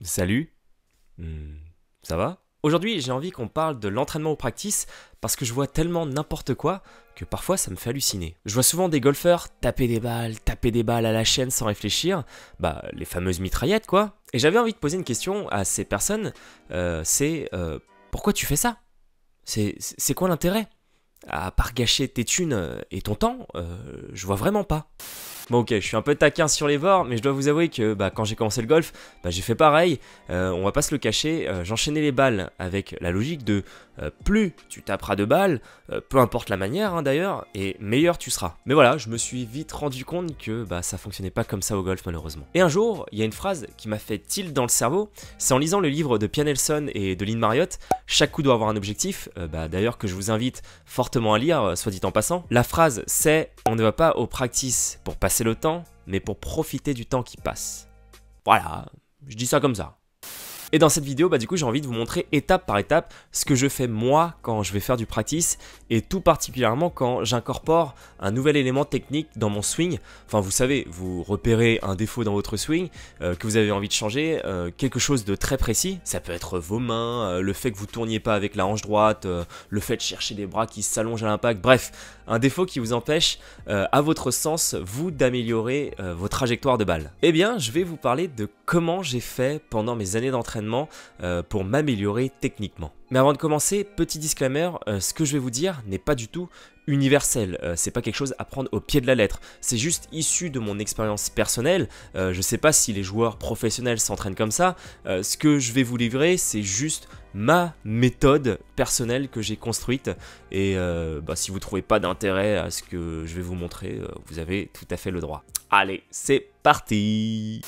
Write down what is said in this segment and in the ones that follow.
Salut. Ça va? Aujourd'hui, j'ai envie qu'on parle de l'entraînement au practice parce que je vois tellement n'importe quoi que parfois ça me fait halluciner. Je vois souvent des golfeurs taper des balles à la chaîne sans réfléchir, les fameuses mitraillettes quoi. Et j'avais envie de poser une question à ces personnes, pourquoi tu fais ça? C'est quoi l'intérêt? À part gâcher tes thunes et ton temps, je vois vraiment pas. Bon ok, je suis un peu taquin sur les bords, mais je dois vous avouer que quand j'ai commencé le golf, j'ai fait pareil, on va pas se le cacher, j'enchaînais les balles avec la logique de plus tu taperas de balles, peu importe la manière d'ailleurs, et meilleur tu seras. Mais voilà, je me suis vite rendu compte que ça fonctionnait pas comme ça au golf malheureusement. Et un jour, il y a une phrase qui m'a fait tilt dans le cerveau, c'est en lisant le livre de Pia Nelson et de Lynn Marriott, Chaque coup doit avoir un objectif, d'ailleurs que je vous invite fortement à lire, soit dit en passant. La phrase c'est « On ne va pas au practice pour passer le temps, mais pour profiter du temps qui passe ». Voilà, je dis ça comme ça. Et dans cette vidéo, du coup, j'ai envie de vous montrer étape par étape ce que je fais moi quand je vais faire du practice et tout particulièrement quand j'incorpore un nouvel élément technique dans mon swing. Enfin, vous savez, vous repérez un défaut dans votre swing que vous avez envie de changer, quelque chose de très précis. Ça peut être vos mains, le fait que vous tourniez pas avec la hanche droite, le fait de chercher des bras qui s'allongent à l'impact. Bref, un défaut qui vous empêche, à votre sens, vous d'améliorer vos trajectoires de balle. Eh bien, je vais vous parler de comment j'ai fait pendant mes années d'entraînement pour m'améliorer techniquement. Mais avant de commencer, petit disclaimer, ce que je vais vous dire n'est pas du tout universel, c'est pas quelque chose à prendre au pied de la lettre, c'est juste issu de mon expérience personnelle, je sais pas si les joueurs professionnels s'entraînent comme ça, ce que je vais vous livrer c'est juste ma méthode personnelle que j'ai construite et si vous trouvez pas d'intérêt à ce que je vais vous montrer, vous avez tout à fait le droit. Allez, c'est parti!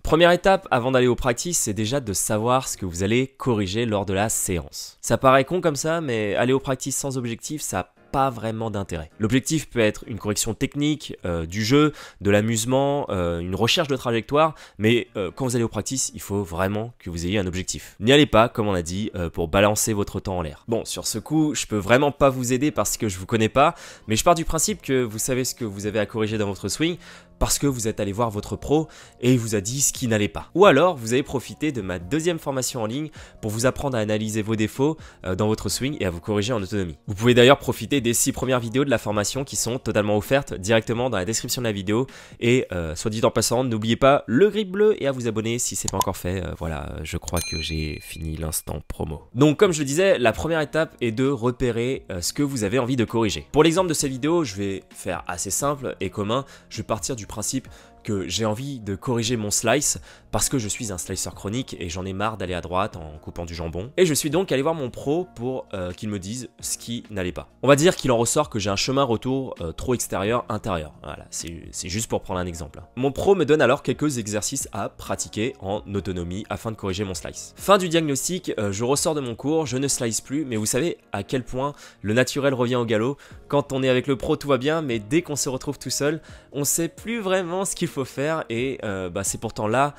Première étape avant d'aller au practice, c'est déjà de savoir ce que vous allez corriger lors de la séance. Ça paraît con comme ça, mais aller au practice sans objectif, ça n'a pas vraiment d'intérêt. L'objectif peut être une correction technique du jeu, de l'amusement, une recherche de trajectoire, mais quand vous allez au practice, il faut vraiment que vous ayez un objectif. N'y allez pas, comme on a dit, pour balancer votre temps en l'air. Bon, sur ce coup, je peux vraiment pas vous aider parce que je vous connais pas, mais je pars du principe que vous savez ce que vous avez à corriger dans votre swing, parce que vous êtes allé voir votre pro et il vous a dit ce qui n'allait pas. Ou alors, vous avez profité de ma deuxième formation en ligne pour vous apprendre à analyser vos défauts dans votre swing et à vous corriger en autonomie. Vous pouvez d'ailleurs profiter des 6 premières vidéos de la formation qui sont totalement offertes directement dans la description de la vidéo. Et soit dit en passant, n'oubliez pas le grip bleu et à vous abonner si c'est pas encore fait. Voilà, je crois que j'ai fini l'instant promo. Donc comme je le disais, la première étape est de repérer ce que vous avez envie de corriger. Pour l'exemple de cette vidéo, je vais faire assez simple et commun. Je vais partir du principe que j'ai envie de corriger mon slice parce que je suis un slicer chronique et j'en ai marre d'aller à droite en coupant du jambon. Et je suis donc allé voir mon pro pour qu'il me dise ce qui n'allait pas. On va dire qu'il en ressort que j'ai un chemin retour trop extérieur-intérieur. Voilà, c'est juste pour prendre un exemple. Mon pro me donne alors quelques exercices à pratiquer en autonomie afin de corriger mon slice. Fin du diagnostic, je ressors de mon cours, je ne slice plus, mais vous savez à quel point le naturel revient au galop. Quand on est avec le pro, tout va bien, mais dès qu'on se retrouve tout seul, on sait plus vraiment ce qu'il faut faire et c'est pourtant là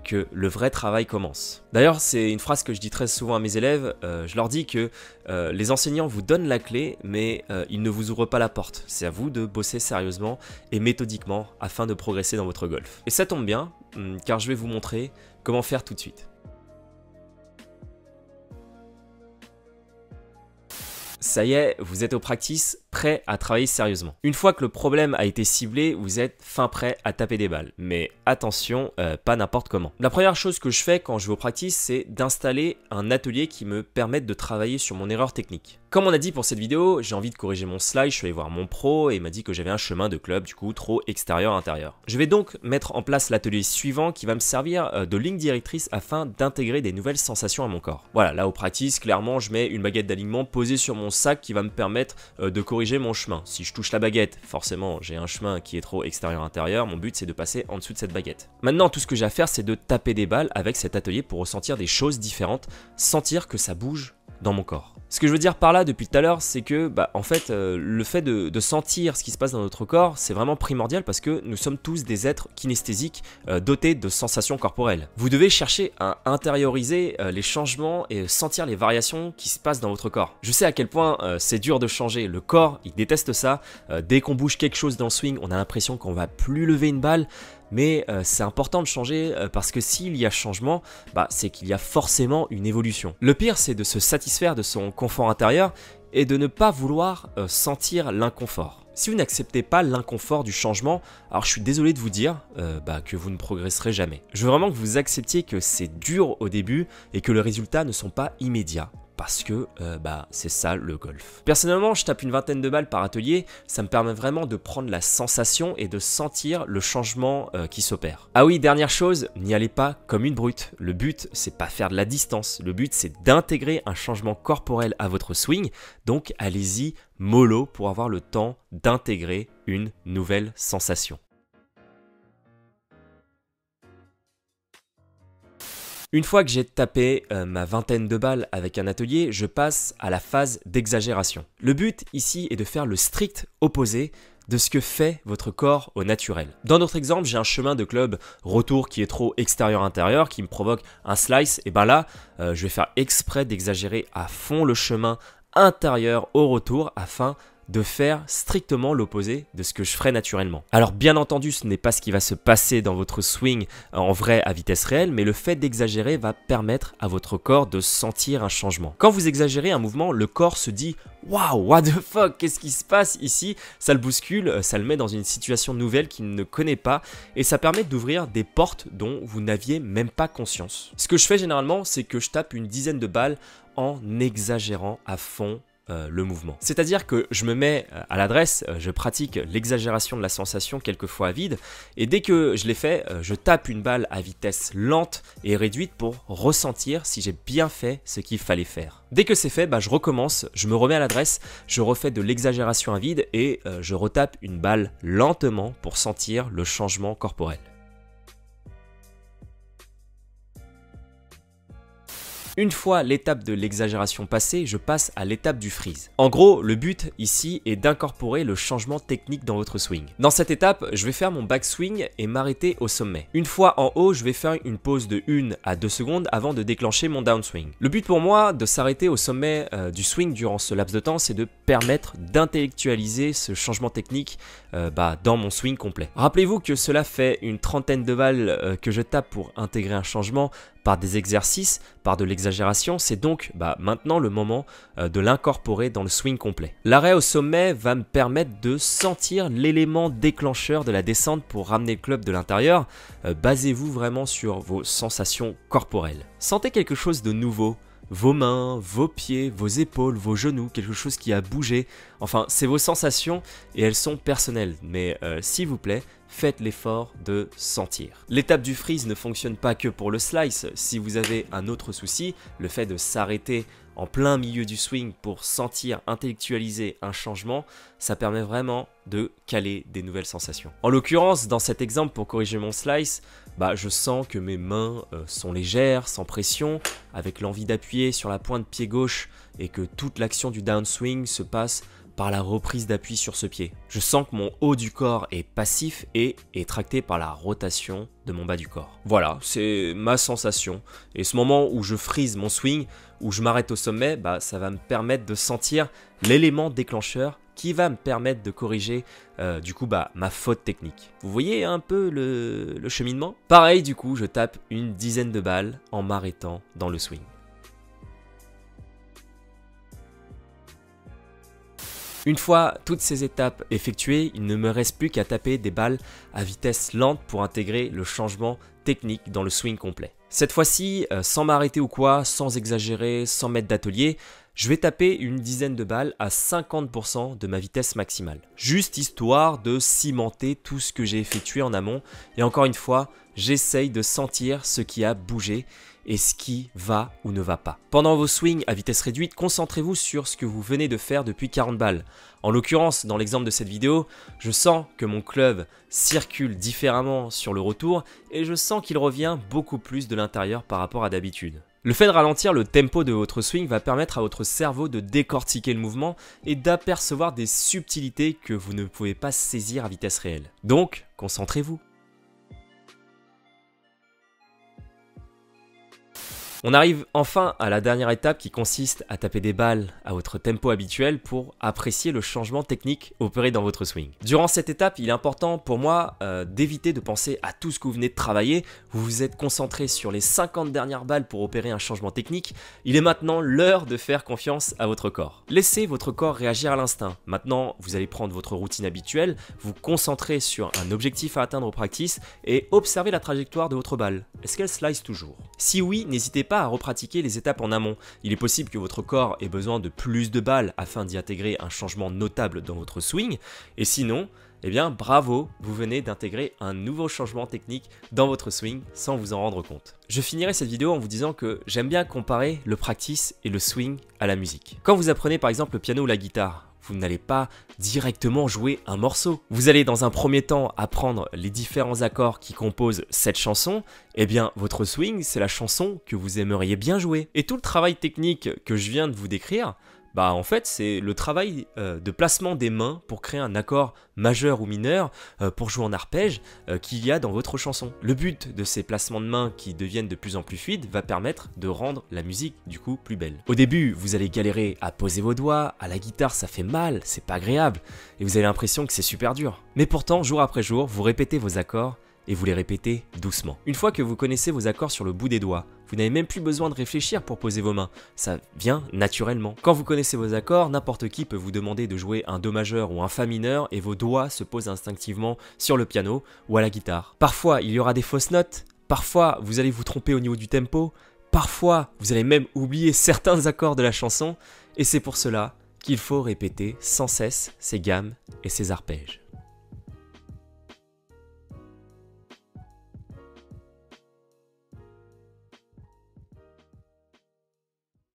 que le vrai travail commence. D'ailleurs, c'est une phrase que je dis très souvent à mes élèves, je leur dis que les enseignants vous donnent la clé, mais ils ne vous ouvrent pas la porte. C'est à vous de bosser sérieusement et méthodiquement afin de progresser dans votre golf. Et ça tombe bien, car je vais vous montrer comment faire tout de suite. Ça y est, vous êtes au practice, prêt à travailler sérieusement. Une fois que le problème a été ciblé, vous êtes fin prêt à taper des balles. Mais attention, pas n'importe comment. La première chose que je fais quand je vais au practice, c'est d'installer un atelier qui me permette de travailler sur mon erreur technique. Comme on a dit pour cette vidéo, j'ai envie de corriger mon slide, je suis allé voir mon pro et il m'a dit que j'avais un chemin de club du coup trop extérieur-intérieur. Je vais donc mettre en place l'atelier suivant qui va me servir de ligne directrice afin d'intégrer des nouvelles sensations à mon corps. Voilà, là au practice, clairement je mets une baguette d'alignement posée sur mon sac qui va me permettre de corriger mon chemin. Si je touche la baguette, forcément j'ai un chemin qui est trop extérieur-intérieur, mon but c'est de passer en dessous de cette baguette. Maintenant tout ce que j'ai à faire c'est de taper des balles avec cet atelier pour ressentir des choses différentes, sentir que ça bouge dans mon corps. Ce que je veux dire par là depuis tout à l'heure, c'est que en fait, le fait de sentir ce qui se passe dans notre corps, c'est vraiment primordial parce que nous sommes tous des êtres kinesthésiques dotés de sensations corporelles. Vous devez chercher à intérioriser les changements et sentir les variations qui se passent dans votre corps. Je sais à quel point c'est dur de changer. Le corps, il déteste ça. Dès qu'on bouge quelque chose dans le swing, on a l'impression qu'on va plus lever une balle. Mais c'est important de changer parce que s'il y a changement, c'est qu'il y a forcément une évolution. Le pire, c'est de se satisfaire de son confort intérieur et de ne pas vouloir sentir l'inconfort. Si vous n'acceptez pas l'inconfort du changement, alors je suis désolé de vous dire que vous ne progresserez jamais. Je veux vraiment que vous acceptiez que c'est dur au début et que les résultats ne sont pas immédiats. Parce que c'est ça le golf. Personnellement, je tape une vingtaine de balles par atelier, ça me permet vraiment de prendre la sensation et de sentir le changement qui s'opère. Ah oui, dernière chose, n'y allez pas comme une brute. Le but, c'est pas faire de la distance, le but c'est d'intégrer un changement corporel à votre swing, donc allez-y mollo pour avoir le temps d'intégrer une nouvelle sensation. Une fois que j'ai tapé ma vingtaine de balles avec un atelier, je passe à la phase d'exagération. Le but ici est de faire le strict opposé de ce que fait votre corps au naturel. Dans notre exemple, j'ai un chemin de club retour qui est trop extérieur-intérieur, qui me provoque un slice, et là, je vais faire exprès d'exagérer à fond le chemin intérieur au retour afin de faire strictement l'opposé de ce que je ferais naturellement. Alors bien entendu, ce n'est pas ce qui va se passer dans votre swing en vrai à vitesse réelle, mais le fait d'exagérer va permettre à votre corps de sentir un changement. Quand vous exagérez un mouvement, le corps se dit « Waouh, what the fuck, qu'est-ce qui se passe ici ?» Ça le bouscule, ça le met dans une situation nouvelle qu'il ne connaît pas et ça permet d'ouvrir des portes dont vous n'aviez même pas conscience. Ce que je fais généralement, c'est que je tape une dizaine de balles en exagérant à fond le mouvement. C'est-à-dire que je me mets à l'adresse, je pratique l'exagération de la sensation quelquefois à vide et dès que je l'ai fait, je tape une balle à vitesse lente et réduite pour ressentir si j'ai bien fait ce qu'il fallait faire. Dès que c'est fait, je recommence, je me remets à l'adresse, je refais de l'exagération à vide et je retape une balle lentement pour sentir le changement corporel. Une fois l'étape de l'exagération passée, je passe à l'étape du freeze. En gros, le but ici est d'incorporer le changement technique dans votre swing. Dans cette étape, je vais faire mon backswing et m'arrêter au sommet. Une fois en haut, je vais faire une pause de 1 à 2 secondes avant de déclencher mon downswing. Le but pour moi de s'arrêter au sommet du swing durant ce laps de temps, c'est de permettre d'intellectualiser ce changement technique dans mon swing complet. Rappelez-vous que cela fait une trentaine de balles que je tape pour intégrer un changement par des exercices, par de l'exagération, c'est donc maintenant le moment de l'incorporer dans le swing complet. L'arrêt au sommet va me permettre de sentir l'élément déclencheur de la descente pour ramener le club de l'intérieur. Basez-vous vraiment sur vos sensations corporelles. Sentez quelque chose de nouveau. Vos mains, vos pieds, vos épaules, vos genoux, quelque chose qui a bougé. Enfin, c'est vos sensations et elles sont personnelles. Mais s'il vous plaît, faites l'effort de sentir. L'étape du freeze ne fonctionne pas que pour le slice. Si vous avez un autre souci, le fait de s'arrêter en plein milieu du swing pour sentir, intellectualiser un changement, ça permet vraiment de caler des nouvelles sensations. En l'occurrence, dans cet exemple pour corriger mon slice, je sens que mes mains sont légères, sans pression, avec l'envie d'appuyer sur la pointe pied gauche et que toute l'action du downswing se passe par la reprise d'appui sur ce pied. Je sens que mon haut du corps est passif et est tracté par la rotation de mon bas du corps. Voilà, c'est ma sensation. Et ce moment où je freeze mon swing, où je m'arrête au sommet, ça va me permettre de sentir l'élément déclencheur qui va me permettre de corriger ma faute technique. Vous voyez un peu le cheminement? Pareil, du coup, je tape une dizaine de balles en m'arrêtant dans le swing. Une fois toutes ces étapes effectuées, il ne me reste plus qu'à taper des balles à vitesse lente pour intégrer le changement technique dans le swing complet. Cette fois-ci, sans m'arrêter ou quoi, sans exagérer, sans mettre d'atelier, je vais taper une dizaine de balles à 50% de ma vitesse maximale. Juste histoire de cimenter tout ce que j'ai effectué en amont. Et encore une fois, j'essaye de sentir ce qui a bougé et ce qui va ou ne va pas. Pendant vos swings à vitesse réduite, concentrez-vous sur ce que vous venez de faire depuis 40 balles. En l'occurrence, dans l'exemple de cette vidéo, je sens que mon club circule différemment sur le retour et je sens qu'il revient beaucoup plus de l'intérieur par rapport à d'habitude. Le fait de ralentir le tempo de votre swing va permettre à votre cerveau de décortiquer le mouvement et d'apercevoir des subtilités que vous ne pouvez pas saisir à vitesse réelle. Donc, concentrez-vous. On arrive enfin à la dernière étape qui consiste à taper des balles à votre tempo habituel pour apprécier le changement technique opéré dans votre swing. Durant cette étape, il est important pour moi d'éviter de penser à tout ce que vous venez de travailler. Vous vous êtes concentré sur les 50 dernières balles pour opérer un changement technique. Il est maintenant l'heure de faire confiance à votre corps. Laissez votre corps réagir à l'instinct. Maintenant, vous allez prendre votre routine habituelle, vous concentrer sur un objectif à atteindre au practice et observer la trajectoire de votre balle. Est-ce qu'elle slice toujours? Si oui, n'hésitez pas à repratiquer les étapes en amont. Il est possible que votre corps ait besoin de plus de balles afin d'y intégrer un changement notable dans votre swing. Et sinon, eh bien bravo, vous venez d'intégrer un nouveau changement technique dans votre swing sans vous en rendre compte. Je finirai cette vidéo en vous disant que j'aime bien comparer le practice et le swing à la musique. Quand vous apprenez par exemple le piano ou la guitare, vous n'allez pas directement jouer un morceau. Vous allez dans un premier temps apprendre les différents accords qui composent cette chanson. Eh bien, votre swing, c'est la chanson que vous aimeriez bien jouer. Et tout le travail technique que je viens de vous décrire, bah en fait c'est le travail de placement des mains pour créer un accord majeur ou mineur pour jouer en arpège qu'il y a dans votre chanson. Le but de ces placements de mains qui deviennent de plus en plus fluides va permettre de rendre la musique du coup plus belle. Au début vous allez galérer à poser vos doigts, à la guitare ça fait mal, c'est pas agréable et vous avez l'impression que c'est super dur. Mais pourtant jour après jour vous répétez vos accords et vous les répétez doucement. Une fois que vous connaissez vos accords sur le bout des doigts, vous n'avez même plus besoin de réfléchir pour poser vos mains, ça vient naturellement. Quand vous connaissez vos accords, n'importe qui peut vous demander de jouer un Do majeur ou un Fa mineur et vos doigts se posent instinctivement sur le piano ou à la guitare. Parfois, il y aura des fausses notes, parfois vous allez vous tromper au niveau du tempo, parfois vous allez même oublier certains accords de la chanson et c'est pour cela qu'il faut répéter sans cesse ces gammes et ces arpèges.